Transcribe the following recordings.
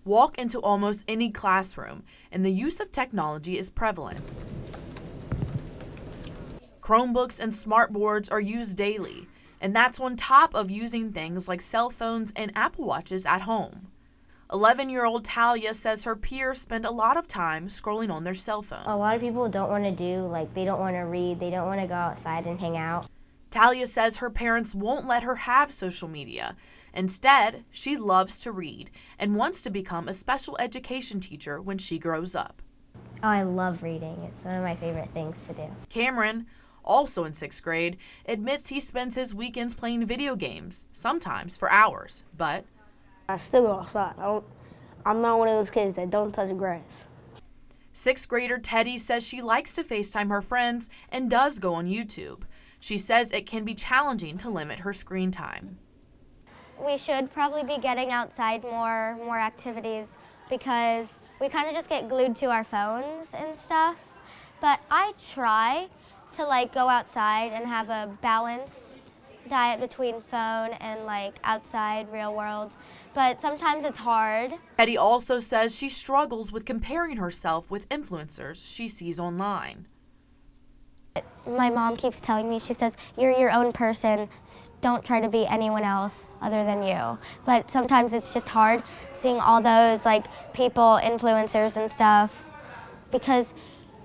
Walk into almost any classroom, and the use of technology is prevalent. Chromebooks and smartboards are used daily, and that's on top of using things like cell phones and Apple Watches at home. 11-year-old Talia says her peers spend a lot of time scrolling on their cell phone. A lot of people don't want to they don't want to read, they don't want to go outside and hang out. Talia says her parents won't let her have social media. Instead, she loves to read and wants to become a special education teacher when she grows up. Oh, I love reading. It's one of my favorite things to do. Cameron, also in 6th grade, admits he spends his weekends playing video games, sometimes for hours, but I still go outside. I'm not one of those kids that don't touch the grass. 6th grader Teddy says she likes to FaceTime her friends and does go on YouTube. She says it can be challenging to limit her screen time. We should probably be getting outside more activities because we kind of just get glued to our phones and stuff. But I try to go outside and have a balanced diet between phone and outside real world, but sometimes it's hard. Teddy also says she struggles with comparing herself with influencers she sees online. My mom keeps telling me, she says, you're your own person, don't try to be anyone else other than you. But sometimes it's just hard seeing all those people, influencers and stuff, because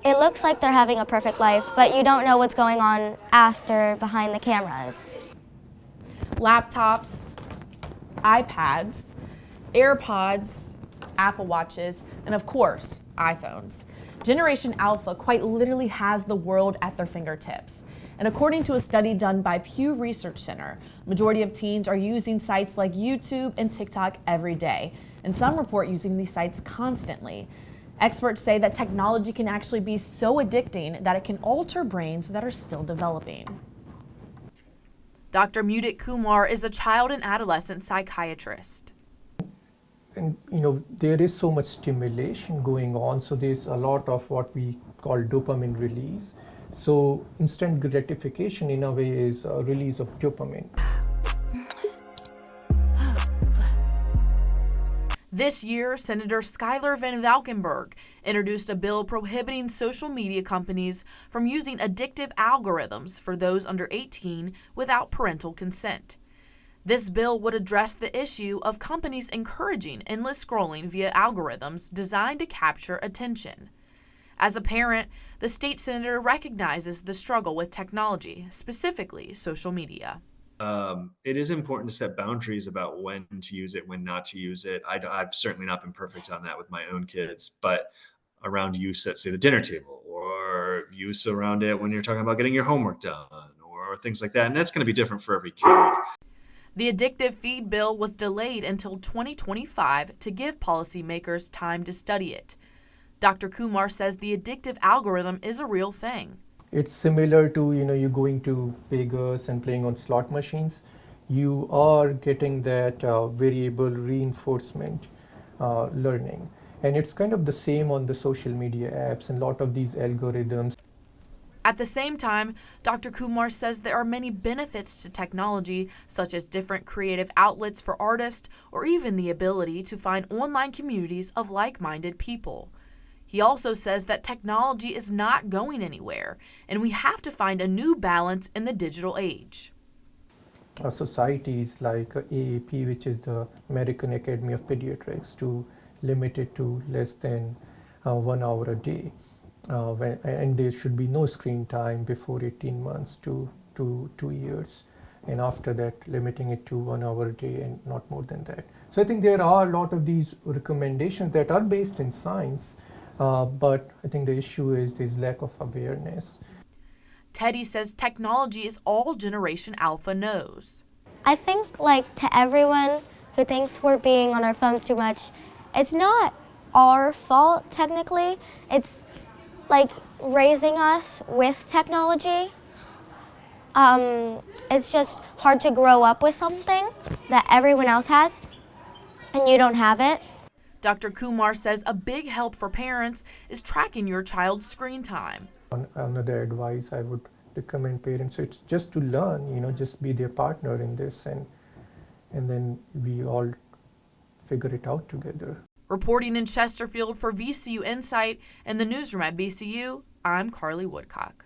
it looks like they're having a perfect life, but you don't know what's going on after behind the cameras. Laptops, iPads, AirPods, Apple Watches, and of course, iPhones. Generation Alpha quite literally has the world at their fingertips. And according to a study done by Pew Research Center, majority of teens are using sites like YouTube and TikTok every day, and some report using these sites constantly. Experts say that technology can actually be so addicting that it can alter brains that are still developing. Dr. Mudit Kumar is a child and adolescent psychiatrist. And there is so much stimulation going on, so there's a lot of what we call dopamine release. So instant gratification in a way is a release of dopamine. This year, Senator Schuyler Van Valkenburg introduced a bill prohibiting social media companies from using addictive algorithms for those under 18 without parental consent. This bill would address the issue of companies encouraging endless scrolling via algorithms designed to capture attention. As a parent, the state senator recognizes the struggle with technology, specifically social media. It is important to set boundaries about when to use it, when not to use it. I've certainly not been perfect on that with my own kids, but around use at, say, the dinner table, or use around it when you're talking about getting your homework done, or things like that. And that's going to be different for every kid. The addictive feed bill was delayed until 2025 to give policymakers time to study it. Dr. Kumar says the addictive algorithm is a real thing. It's similar to you going to Vegas and playing on slot machines. You are getting that variable reinforcement learning, and it's kind of the same on the social media apps and a lot of these algorithms. At the same time, Dr. Kumar says there are many benefits to technology, such as different creative outlets for artists or even the ability to find online communities of like-minded people. He also says that technology is not going anywhere, and we have to find a new balance in the digital age. Societies like AAP, which is the American Academy of Pediatrics, to limit it to less than 1 hour a day. And there should be no screen time before 18 months to 2 years. And after that, limiting it to 1 hour a day and not more than that. So I think there are a lot of these recommendations that are based in science. But I think the issue is there's lack of awareness. Teddy says technology is all Generation Alpha knows. I think to everyone who thinks we're being on our phones too much, it's not our fault technically. It's raising us with technology. It's just hard to grow up with something that everyone else has and you don't have it. Dr. Kumar says a big help for parents is tracking your child's screen time. Another advice I would recommend parents, it's just to learn, just be their partner in this, and then we all figure it out together. Reporting in Chesterfield for VCU Insight and the newsroom at VCU, I'm Carly Woodcock.